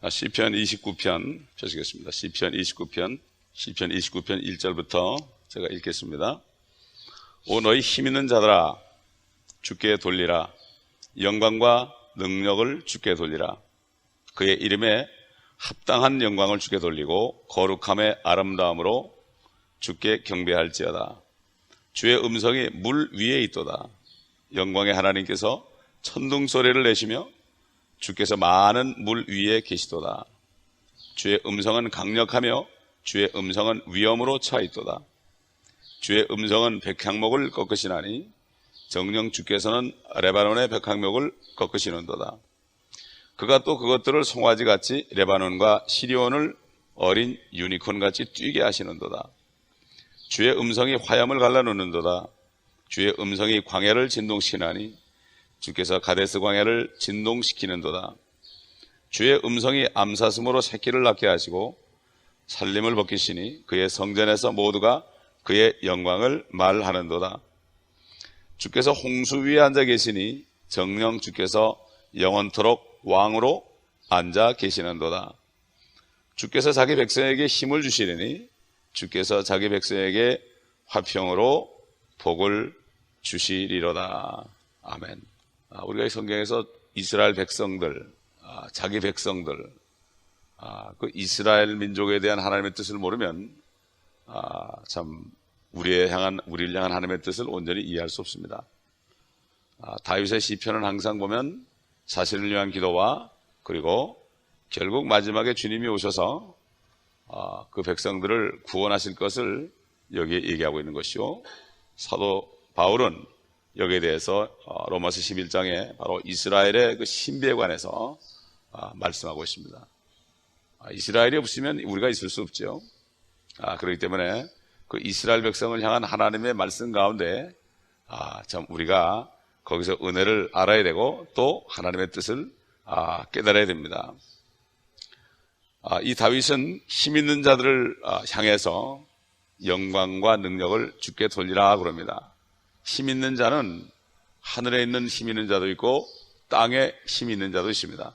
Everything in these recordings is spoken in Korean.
시편 29편 펴시겠습니다. 시편 29편 1절부터 제가 읽겠습니다. 오 너희 힘있는 자들아 주께 돌리라. 영광과 능력을 주께 돌리라. 그의 이름에 합당한 영광을 주께 돌리고 거룩함의 아름다움으로 주께 경배할지어다. 주의 음성이 물 위에 있도다. 영광의 하나님께서 천둥 소리를 내시며 주께서 많은 물 위에 계시도다. 주의 음성은 강력하며 주의 음성은 위엄으로 차 있도다. 주의 음성은 백향목을 꺾으시나니 정녕 주께서는 레바논의 백향목을 꺾으시는도다. 그가 또 그것들을 송아지같이 레바논과 시리온을 어린 유니콘같이 뛰게 하시는도다. 주의 음성이 화염을 갈라놓는도다. 주의 음성이 광야를 진동시키나니 주께서 가데스 광야를 진동시키는도다. 주의 음성이 암사슴으로 새끼를 낳게 하시고 살림을 벗기시니 그의 성전에서 모두가 그의 영광을 말하는도다. 주께서 홍수 위에 앉아 계시니 정녕 주께서 영원토록 왕으로 앉아 계시는도다. 주께서 자기 백성에게 힘을 주시리니 주께서 자기 백성에게 화평으로 복을 주시리로다. 아멘. 우리가 이 성경에서 이스라엘 백성들, 자기 백성들, 그 이스라엘 민족에 대한 하나님의 뜻을 모르면 참 우리를 향한 하나님의 뜻을 온전히 이해할 수 없습니다. 다윗의 시편은 항상 보면 자신을 위한 기도와 그리고 결국 마지막에 주님이 오셔서 그 백성들을 구원하실 것을 여기에 얘기하고 있는 것이요, 사도 바울은 여기에 대해서 로마서 11장에 바로 이스라엘의 그 신비에 관해서 말씀하고 있습니다. 이스라엘이 없으면 우리가 있을 수 없죠. 그렇기 때문에 그 이스라엘 백성을 향한 하나님의 말씀 가운데 참 우리가 거기서 은혜를 알아야 되고 또 하나님의 뜻을 깨달아야 됩니다. 이 다윗은 힘 있는 자들을 향해서 영광과 능력을 주께 돌리라 그럽니다. 힘 있는 자는 하늘에 있는 힘 있는 자도 있고 땅에 힘 있는 자도 있습니다.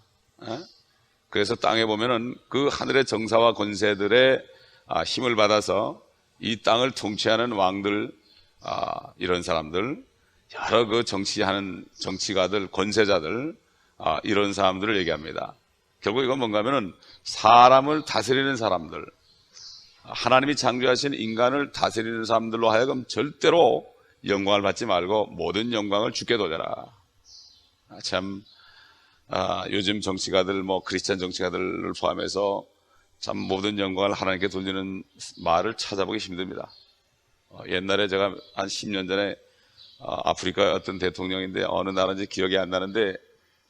그래서 땅에 보면은 그 하늘의 정사와 권세들의 힘을 받아서 이 땅을 통치하는 왕들, 이런 사람들, 여러 그 정치하는 정치가들, 권세자들, 이런 사람들을 얘기합니다. 결국 이건 뭔가 하면은 사람을 다스리는 사람들, 하나님이 창조하신 인간을 다스리는 사람들로 하여금 절대로 영광을 받지 말고 모든 영광을 주께 돌려라. 참 요즘 정치가들, 크리스찬 정치가들을 포함해서 참 모든 영광을 하나님께 돌리는 말을 찾아보기 힘듭니다. 옛날에 제가 한 10년 전에 아프리카 어떤 대통령인데 어느 나라인지 기억이 안 나는데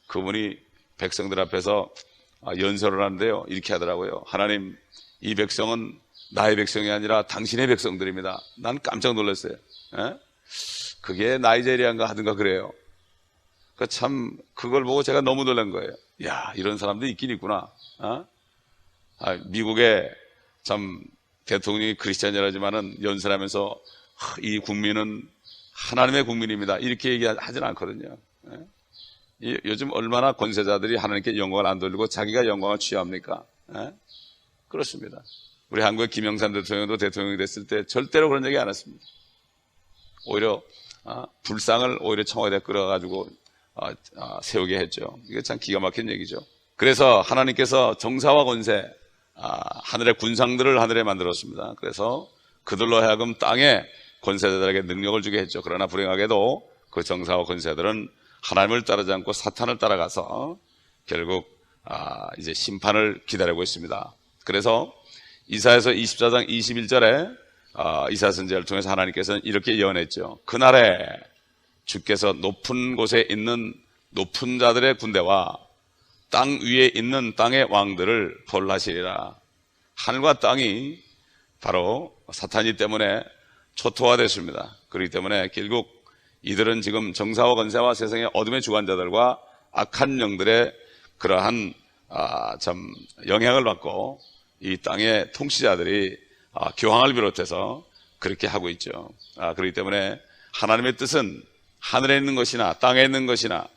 그분이 백성들 앞에서 연설을 하는데요, 이렇게 하더라고요. 하나님, 이 백성은 나의 백성이 아니라 당신의 백성들입니다. 난 깜짝 놀랐어요. 그게 나이제리아인가 하든가 그래요. 참 그걸 보고 제가 너무 놀란 거예요. 야, 이런 사람도 있긴 있구나. 미국에 참 대통령이 크리스찬이라지만은 연설하면서 이 국민은 하나님의 국민입니다, 이렇게 얘기하진 않거든요. 요즘 얼마나 권세자들이 하나님께 영광을 안 돌리고 자기가 영광을 취합니까? 그렇습니다. 우리 한국의 김영삼 대통령도 대통령이 됐을 때 절대로 그런 얘기 안 했습니다. 오히려 불상을 오히려 청와대에 끌어가지고 세우게 했죠. 이게 참 기가 막힌 얘기죠. 그래서 하나님께서 정사와 권세, 하늘의 군상들을 하늘에 만들었습니다. 그래서 그들로 하여금 땅에 권세자들에게 능력을 주게 했죠. 그러나 불행하게도 그 정사와 권세들은 하나님을 따르지 않고 사탄을 따라가서 결국 이제 심판을 기다리고 있습니다. 그래서 이사야서 24장 21절에 이사야 선지자를 통해서 하나님께서는 이렇게 예언했죠. 그날에 주께서 높은 곳에 있는 높은 자들의 군대와 땅 위에 있는 땅의 왕들을 벌하시리라. 하늘과 땅이 바로 사탄이 때문에 초토화됐습니다. 그렇기 때문에 결국 이들은 지금 정사와 권세와 세상의 어둠의 주관자들과 악한 영들의 그러한 참 영향을 받고 이 땅의 통치자들이 교황을 비롯해서 그렇게 하고 있죠. 그렇기 때문에 하나님의 뜻은 하늘에 있는 것이나 땅에 있는 것이나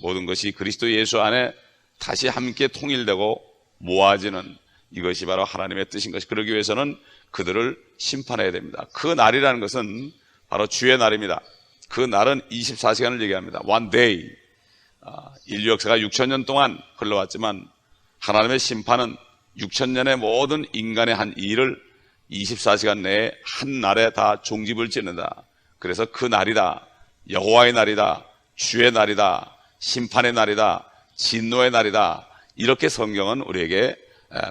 모든 것이 그리스도 예수 안에 다시 함께 통일되고 모아지는 이것이 바로 하나님의 뜻인 것이, 그러기 위해서는 그들을 심판해야 됩니다. 그 날이라는 것은 바로 주의 날입니다. 그 날은 24시간을 얘기합니다. One day. 인류 역사가 6,000년 동안 흘러왔지만 하나님의 심판은 6,000년의 모든 인간의 한 일을 24시간 내에 한 날에 다 종집을 짓는다. 그래서 그 날이다, 여호와의 날이다, 주의 날이다, 심판의 날이다, 진노의 날이다, 이렇게 성경은 우리에게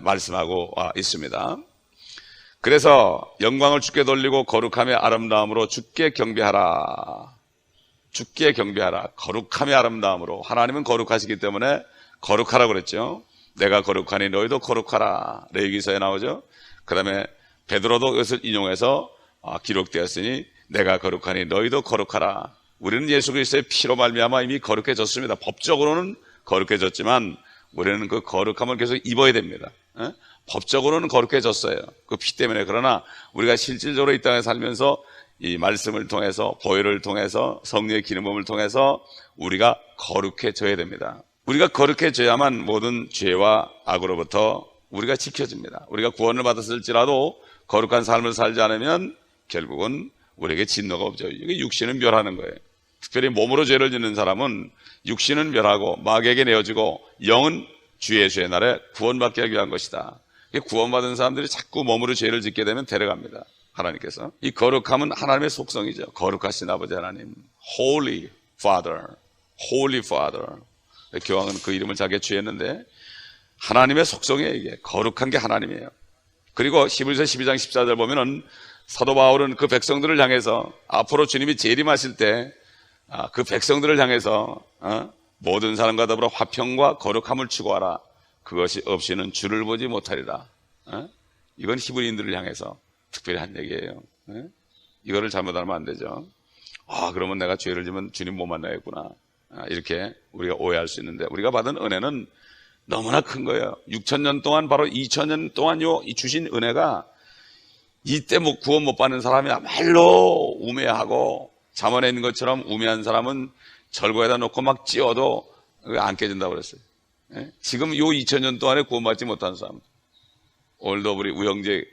말씀하고 있습니다. 그래서 영광을 주께 돌리고 거룩함의 아름다움으로 주께 경배하라. 주께 경배하라. 거룩함의 아름다움으로. 하나님은 거룩하시기 때문에 거룩하라고 그랬죠. 내가 거룩하니 너희도 거룩하라. 레위기서에 나오죠. 그 다음에 베드로도 그것을 인용해서 기록되었으니 내가 거룩하니 너희도 거룩하라. 우리는 예수 그리스도의 피로 말미암아 이미 거룩해졌습니다. 법적으로는 거룩해졌지만 우리는 그 거룩함을 계속 입어야 됩니다. 법적으로는 거룩해졌어요. 그 피 때문에. 그러나 우리가 실질적으로 이 땅에 살면서 이 말씀을 통해서, 보혈을 통해서, 성령의 기름부음을 통해서 우리가 거룩해져야 됩니다. 우리가 거룩해져야만 모든 죄와 악으로부터 우리가 지켜집니다. 우리가 구원을 받았을지라도 거룩한 삶을 살지 않으면 결국은 우리에게 진노가 없죠. 이게 육신은 멸하는 거예요. 특별히 몸으로 죄를 짓는 사람은 육신은 멸하고 마귀에게 내어지고 영은 주 예수의 날에 구원받게 하기 위한 것이다. 구원받은 사람들이 자꾸 몸으로 죄를 짓게 되면 데려갑니다. 하나님께서. 이 거룩함은 하나님의 속성이죠. 거룩하신 아버지 하나님, Holy Father, Holy Father. 교황은 그 이름을 자기가 취했는데 하나님의 속성이에요. 이게 거룩한 게 하나님이에요. 그리고 히브리서 12장 14절 보면은 사도 바울은 그 백성들을 향해서 앞으로 주님이 재림하실 때 그 백성들을 향해서 모든 사람과 더불어 화평과 거룩함을 추구하라. 그것이 없이는 주를 보지 못하리라. 이건 히브리인들을 향해서 특별히 한 얘기예요. 이거를 잘못 알면 안 되죠. 그러면 내가 죄를 지면 주님 못 만나겠구나. 이렇게 우리가 오해할 수 있는데, 우리가 받은 은혜는 너무나 큰 거예요. 6,000년 동안, 바로 2,000년 동안 이 주신 은혜가, 이때 구원 못 받는 사람이야말로 우매하고, 잠언에 있는 것처럼 우매한 사람은 절고에다 놓고 막 찧어도 안 깨진다고 그랬어요. 지금 요 2,000년 동안에 구원받지 못한 사람, 오늘도 우리 우영재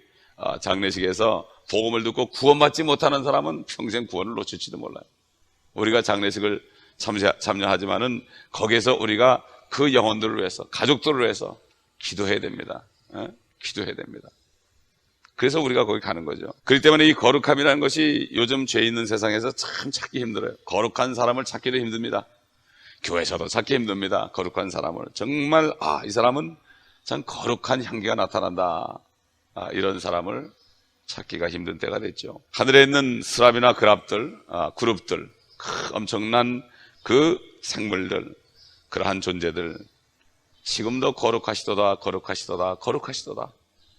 장례식에서 복음을 듣고 구원받지 못하는 사람은 평생 구원을 놓칠지도 몰라요. 우리가 장례식을 참여하지만은 거기에서 우리가 그 영혼들을 위해서, 가족들을 위해서 기도해야 됩니다. 기도해야 됩니다. 그래서 우리가 거기 가는 거죠. 그렇기 때문에 이 거룩함이라는 것이 요즘 죄 있는 세상에서 참 찾기 힘들어요. 거룩한 사람을 찾기도 힘듭니다. 교회에서도 찾기 힘듭니다. 거룩한 사람을. 정말 이 사람은 참 거룩한 향기가 나타난다. 이런 사람을 찾기가 힘든 때가 됐죠. 하늘에 있는 스랍이나 그룹들, 엄청난 그 생물들, 그러한 존재들, 지금도 거룩하시도다, 거룩하시도다, 거룩하시도다.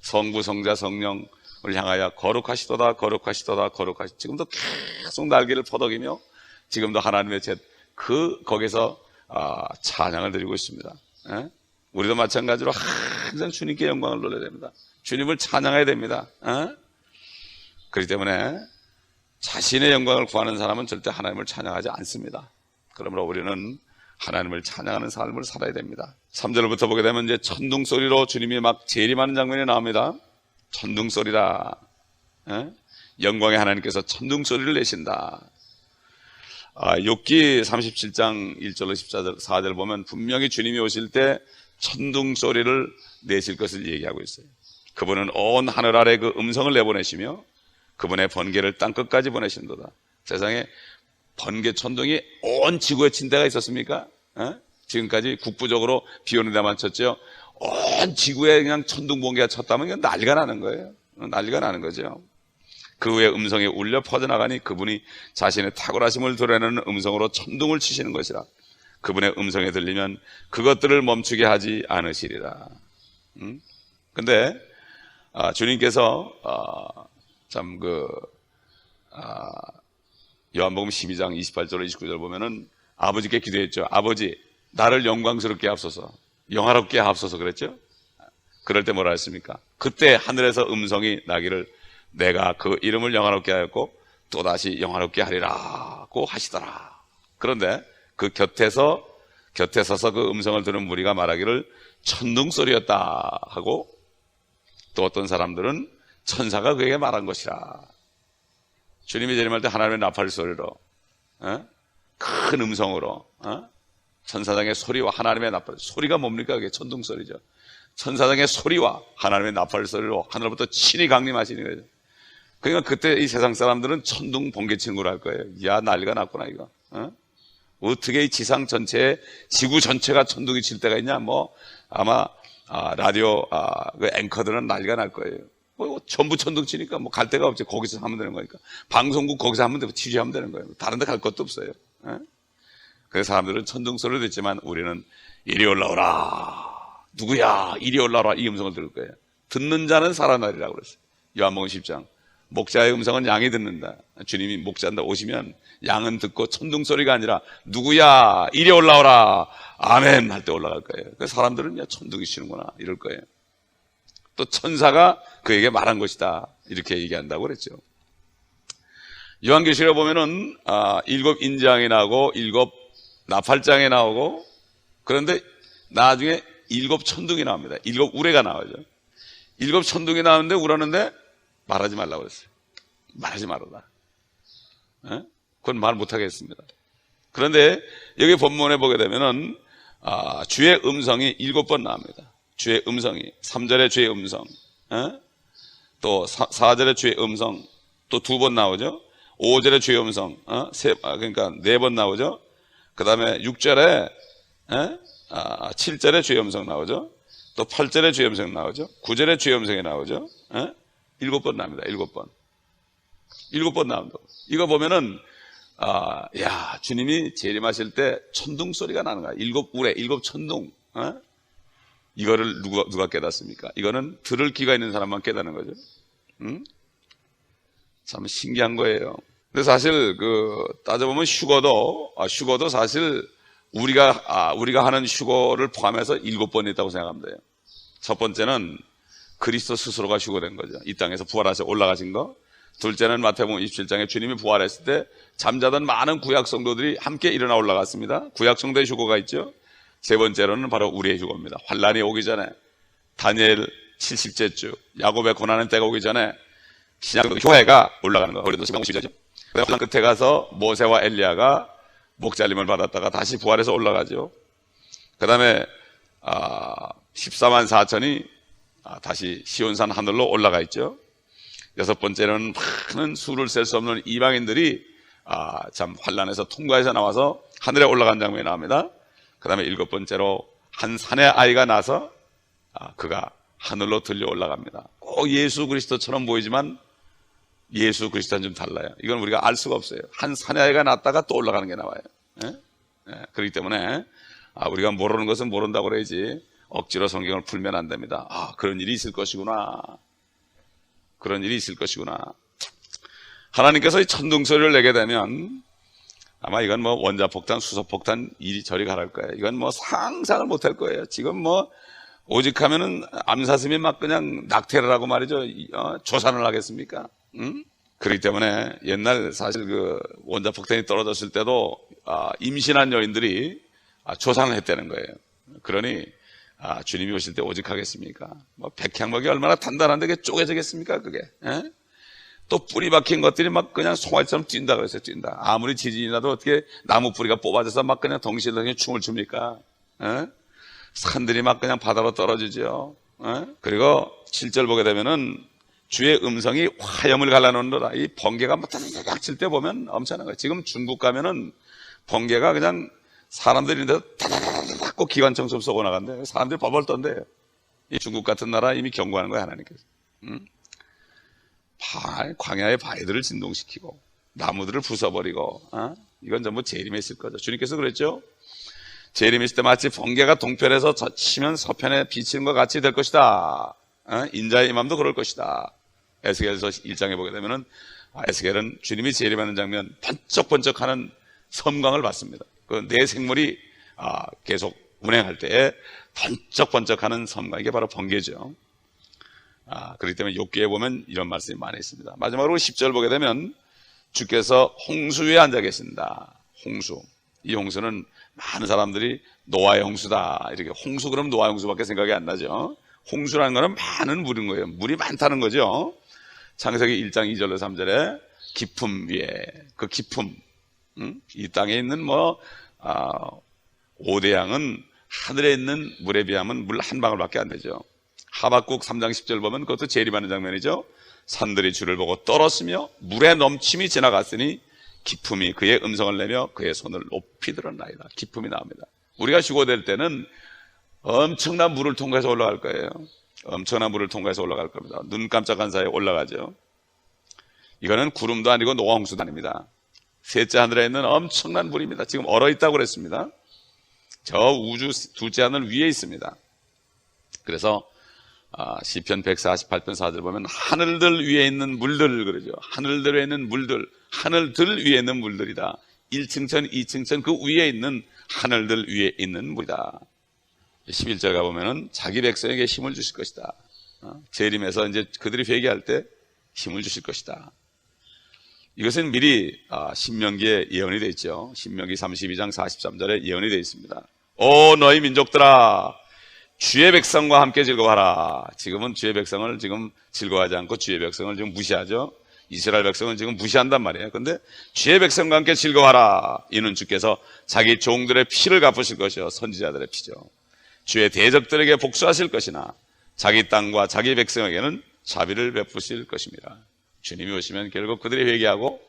성부, 성자, 성령을 향하여 거룩하시도다, 거룩하시도다, 지금도 계속 날개를 퍼덕이며 지금도 하나님의 거기서 찬양을 드리고 있습니다. 우리도 마찬가지로 항상 주님께 영광을 돌려야 됩니다. 주님을 찬양해야 됩니다. 그렇기 때문에 자신의 영광을 구하는 사람은 절대 하나님을 찬양하지 않습니다. 그러므로 우리는 하나님을 찬양하는 삶을 살아야 됩니다. 3절부터 보게 되면 이제 천둥 소리로 주님이 막 재림하는 장면이 나옵니다. 천둥 소리다. 영광의 하나님께서 천둥 소리를 내신다. 욥기 37장 1절로 14절 보면 분명히 주님이 오실 때 천둥 소리를 내실 것을 얘기하고 있어요. 그분은 온 하늘 아래 그 음성을 내보내시며 그분의 번개를 땅끝까지 보내신도다. 세상에 번개 천둥이 온 지구에 친 데가 있었습니까? 지금까지 국부적으로 비 오는 데만 쳤죠. 온 지구에 그냥 천둥 번개가 쳤다면 그냥 난리가 나는 거예요. 난리가 나는 거죠. 그 후에 음성이 울려 퍼져나가니 그분이 자신의 탁월하심을 드러내는 음성으로 천둥을 치시는 것이라. 그분의 음성에 들리면 그것들을 멈추게 하지 않으시리라. 근데 주님께서 요한복음 12장 28절 29절 보면은 아버지께 기도했죠. 아버지, 나를 영광스럽게 하옵소서, 영화롭게 하옵소서 그랬죠. 그럴 때 뭐라 했습니까? 그때 하늘에서 음성이 나기를 내가 그 이름을 영화롭게 하였고 또다시 영화롭게 하리라고 하시더라. 그런데 그 곁에서 곁에 서서 그 음성을 들은 무리가 말하기를 천둥소리였다 하고, 또 어떤 사람들은 천사가 그에게 말한 것이라. 주님이 재림할 때 하나님의 나팔 소리로, 큰 음성으로, 천사장의 소리와 하나님의 나팔 소리가 뭡니까? 그게 천둥소리죠. 천사장의 소리와 하나님의 나팔 소리로 하늘부터 친히 강림하시는 거죠. 그러니까 그때 이 세상 사람들은 천둥 번개 치는 걸 할 거예요. 야, 난리가 났구나 이거. 어떻게 이 지상 전체에, 지구 전체가 천둥이 칠 때가 있냐? 뭐 아마 라디오 그 앵커들은 난리가 날 거예요. 뭐 전부 천둥 치니까 뭐 갈 데가 없지. 거기서 하면 되는 거니까. 방송국 거기서 하면 되고 취재하면 되는 거예요. 다른 데 갈 것도 없어요. 그래서 사람들은 천둥 소리를 듣지만 우리는 이리 올라오라. 누구야? 이리 올라오라. 이 음성을 들을 거예요. 듣는 자는 살아나리라고 그랬어요. 요한복음 10장. 목자의 음성은 양이 듣는다. 주님이 목자한테 오시면 양은 듣고 천둥 소리가 아니라 누구야? 이리 올라오라. 아멘 할 때 올라갈 거예요. 그래서 사람들은 야, 천둥이 치는구나 이럴 거예요. 또 천사가 그에게 말한 것이다 이렇게 얘기한다고 그랬죠. 요한계시록에 보면은 7 인장이 나오고 7 나팔장이 나오고, 그런데 나중에 7 천둥이 나옵니다. 7 우레가 나오죠. 7 천둥이 나오는데 울었는데 말하지 말라고 그랬어요. 말하지 말아라. 그건 말 못하겠습니다. 그런데 여기 본문에 보게 되면은 주의 음성이 7번 나옵니다. 주의 음성이 3절에 주의 음성, 또 4절에 주의 음성 또 2번 나오죠. 5절에 주의 음성, 그러니까 4번 나오죠. 그 다음에 6절에 7절에 주의 음성 나오죠. 또 8절에 주의 음성 나오죠. 9절에 주의 음성이 나오죠. 7번 나옵니다. 7번. 7번 나온다고. 이거 보면은 야, 주님이 재림하실 때 천둥 소리가 나는 거야. 7 우레, 7 천둥. 이거를 누가 깨닫습니까? 이거는 들을 귀가 있는 사람만 깨닫는 거죠. 참 신기한 거예요. 근데 사실 따져보면 휴거도 사실 우리가 하는 휴거를 포함해서 7번 있다고 생각하면 돼요. 첫 번째는 그리스도 스스로가 휴거된 거죠. 이 땅에서 부활하셔 올라가신 거. 둘째는 마태복음 27장에 주님이 부활했을 때 잠자던 많은 구약 성도들이 함께 일어나 올라갔습니다. 구약 성도의 휴거가 있죠. 세 번째로는 바로 우리의 휴거입니다. 환란이 오기 전에, 다니엘 70째 주, 야곱의 고난의 때가 오기 전에 신약 교회가 올라가는 거예요. 우리도 12절이죠. 그다음 끝에 가서 모세와 엘리야가 목잘림을 받았다가 다시 부활해서 올라가죠. 그 다음에 14만 4천이 다시 시온산 하늘로 올라가 있죠. 여섯 번째는 많은 수를 셀 수 없는 이방인들이 참 환란에서 통과해서 나와서 하늘에 올라간 장면이 나옵니다. 그 다음에 7번째로 한 산의 아이가 나서 그가 하늘로 들려 올라갑니다. 꼭 예수 그리스도처럼 보이지만 예수 그리스도는 좀 달라요. 이건 우리가 알 수가 없어요. 한 산의 아이가 났다가 또 올라가는 게 나와요. 그렇기 때문에 우리가 모르는 것은 모른다고 그래야지 억지로 성경을 풀면 안 됩니다. 그런 일이 있을 것이구나. 그런 일이 있을 것이구나. 하나님께서 이 천둥소리를 내게 되면 아마 이건 뭐 원자폭탄, 수소폭탄 이리저리 가랄 거예요. 이건 뭐 상상을 못할 거예요. 지금 뭐 오직 하면은 암사슴이 막 그냥 낙태를 하고 말이죠. 조산을 하겠습니까? 그렇기 때문에 옛날 사실 원자폭탄이 떨어졌을 때도 임신한 여인들이 조산을 했다는 거예요. 그러니 주님이 오실 때 오직 하겠습니까? 뭐 백향목이 얼마나 단단한데 그게 쪼개지겠습니까? 그게. 또 뿌리 박힌 것들이 막 그냥 송아지처럼 뛴다 그랬어요. 뛴다. 아무리 지진이 나도 어떻게 나무 뿌리가 뽑아져서 막 그냥 동시에 춤을 춥니까? 산들이 막 그냥 바다로 떨어지죠. 그리고 7절 보게 되면은 주의 음성이 화염을 갈라놓는다. 이 번개가 막 다다닥 칠 때 보면 엄청난 거예요. 지금 중국 가면은 번개가 그냥 사람들이 있는데 다다닥 꼭 기관총처럼 쏘고 나간대. 사람들이 벌벌 떤대요. 이 중국 같은 나라 이미 경고하는 거예요, 하나님께서. 광야의 바위들을 진동시키고 나무들을 부숴버리고 이건 전부 재림에 있을 거죠. 주님께서 그랬죠. 재림에 있을 때 마치 번개가 동편에서 치면 서편에 비치는 것 같이 될 것이다. 인자의 임함도 그럴 것이다. 에스겔서 1장에 보게 되면은 에스겔은 주님이 재림하는 장면 번쩍번쩍하는 섬광을 받습니다. 그 내 생물이 계속 운행할 때에 번쩍번쩍하는 섬광, 이게 바로 번개죠. 그렇기 때문에 욥기에 보면 이런 말씀이 많이 있습니다. 마지막으로 10절 보게 되면 주께서 홍수 위에 앉아 계신다. 홍수. 이 홍수는 많은 사람들이 노아의 홍수다. 이렇게 홍수 그러면 노아의 홍수밖에 생각이 안 나죠. 홍수라는 거는 많은 물인 거예요. 물이 많다는 거죠. 창세기 1장 2절로 3절에 깊음 위에 그 깊음, 이 땅에 있는 오대양은 하늘에 있는 물에 비하면 물 한 방울밖에 안 되죠. 하박국 3장 10절 보면 그것도 재림하는 장면이죠. 산들이 주를 보고 떨었으며 물의 넘침이 지나갔으니 기품이 그의 음성을 내며 그의 손을 높이 들었나이다. 기품이 나옵니다. 우리가 죽어될 때는 엄청난 물을 통과해서 올라갈 거예요. 엄청난 물을 통과해서 올라갈 겁니다. 눈 깜짝한 사이에 올라가죠. 이거는 구름도 아니고 노아 홍수도 아닙니다. 셋째 하늘에 있는 엄청난 물입니다. 지금 얼어있다고 그랬습니다. 저 우주 둘째 하늘 위에 있습니다. 그래서 시편 148편 4절 보면 하늘들 위에 있는 물들 그러죠. 하늘들 위에 있는 물들, 하늘들 위에 있는 물들이다. 1층천 2층천 그 위에 있는 하늘들 위에 있는 물이다. 11절 가보면은 자기 백성에게 힘을 주실 것이다. 재림에서 이제 그들이 회개할 때 힘을 주실 것이다. 이것은 미리 신명기에 예언이 되어 있죠. 신명기 32장 43절에 예언이 되어 있습니다. 오 너희 민족들아 주의 백성과 함께 즐거워하라. 지금은 주의 백성을 지금 즐거워하지 않고 주의 백성을 지금 무시하죠. 이스라엘 백성은 지금 무시한단 말이에요. 그런데 주의 백성과 함께 즐거워하라. 이는 주께서 자기 종들의 피를 갚으실 것이요 선지자들의 피죠. 주의 대적들에게 복수하실 것이나 자기 땅과 자기 백성에게는 자비를 베푸실 것입니다. 주님이 오시면 결국 그들이 회개하고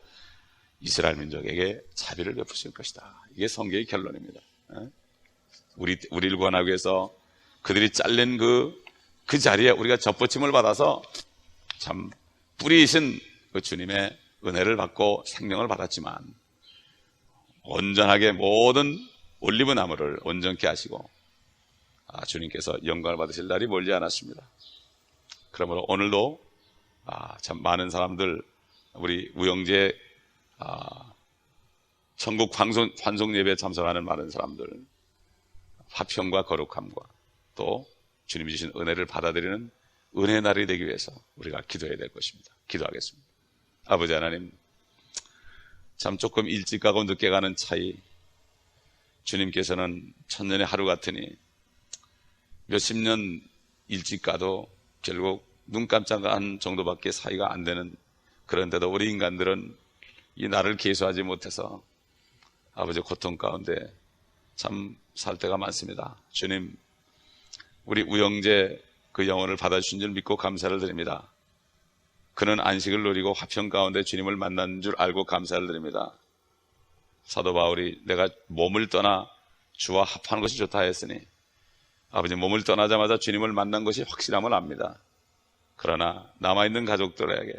이스라엘 민족에게 자비를 베푸실 것이다. 이게 성경의 결론입니다. 우리를 구원하기 위해서 그들이 잘린 그 자리에 우리가 접붙임을 받아서 참 뿌리이신 그 주님의 은혜를 받고 생명을 받았지만 온전하게 모든 올리브 나무를 온전케 하시고 주님께서 영광을 받으실 날이 멀지 않았습니다. 그러므로 오늘도 참 많은 사람들 우리 우영재 천국 환송 예배에 참석하는 많은 사람들 화평과 거룩함과 또 주님이 주신 은혜를 받아들이는 은혜의 날이 되기 위해서 우리가 기도해야 될 것입니다. 기도하겠습니다. 아버지 하나님, 참 조금 일찍 가고 늦게 가는 차이, 주님께서는 천년의 하루 같으니 몇십 년 일찍 가도 결국 눈 깜짝한 정도밖에 사이가 안 되는, 그런데도 우리 인간들은 이 날을 계수하지 못해서 아버지 고통 가운데 참 살 때가 많습니다. 주님, 우리 우영재 그 영혼을 받아주신 줄 믿고 감사를 드립니다. 그는 안식을 누리고 화평 가운데 주님을 만난 줄 알고 감사를 드립니다. 사도 바울이 내가 몸을 떠나 주와 합하는 것이 좋다 했으니 아버지 몸을 떠나자마자 주님을 만난 것이 확실함을 압니다. 그러나 남아있는 가족들에게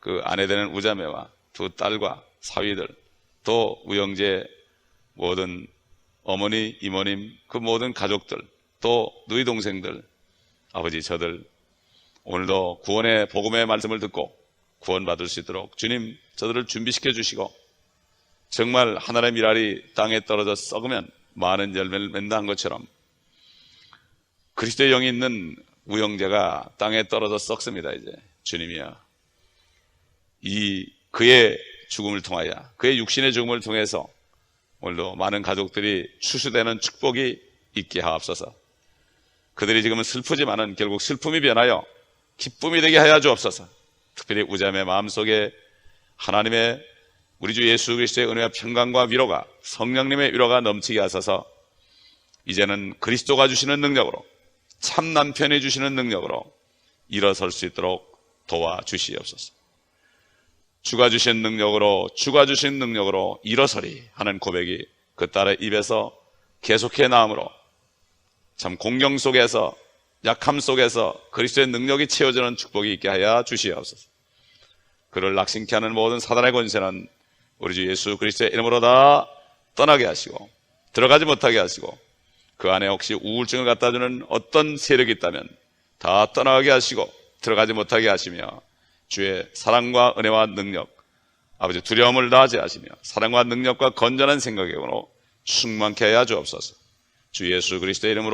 그 아내 되는 우자매와 두 딸과 사위들 또 우영재 모든 어머니, 이모님 그 모든 가족들 또 누이 동생들 아버지 저들 오늘도 구원의 복음의 말씀을 듣고 구원받을 수 있도록 주님 저들을 준비시켜 주시고 정말 하나님의 밀알이 땅에 떨어져 썩으면 많은 열매를 맺는다 한 것처럼 그리스도의 영이 있는 우영재가 땅에 떨어져 썩습니다. 이제 주님이야 그의 죽음을 통하여 그의 육신의 죽음을 통해서 오늘도 많은 가족들이 추수되는 축복이 있게 하옵소서. 그들이 지금은 슬프지만은 결국 슬픔이 변하여 기쁨이 되게 하여 주옵소서. 특별히 우자매 마음속에 하나님의 우리 주 예수 그리스도의 은혜와 평강과 위로가 성령님의 위로가 넘치게 하소서. 이제는 그리스도가 주시는 능력으로 참 남편이 주시는 능력으로 일어설 수 있도록 도와주시옵소서. 주가 주신 능력으로 일어서리 하는 고백이 그 딸의 입에서 계속해 나오므로 참 공경 속에서 약함 속에서 그리스도의 능력이 채워지는 축복이 있게 하여 주시옵소서. 그를 낙심케 하는 모든 사단의 권세는 우리 주 예수 그리스도의 이름으로 다 떠나게 하시고 들어가지 못하게 하시고 그 안에 혹시 우울증을 갖다 주는 어떤 세력이 있다면 다 떠나게 하시고 들어가지 못하게 하시며 주의 사랑과 은혜와 능력 아버지 두려움을 다하지 하시며 사랑과 능력과 건전한 생각으로 충만케 하여 주옵소서. 주 예수 그리스도의 이름으로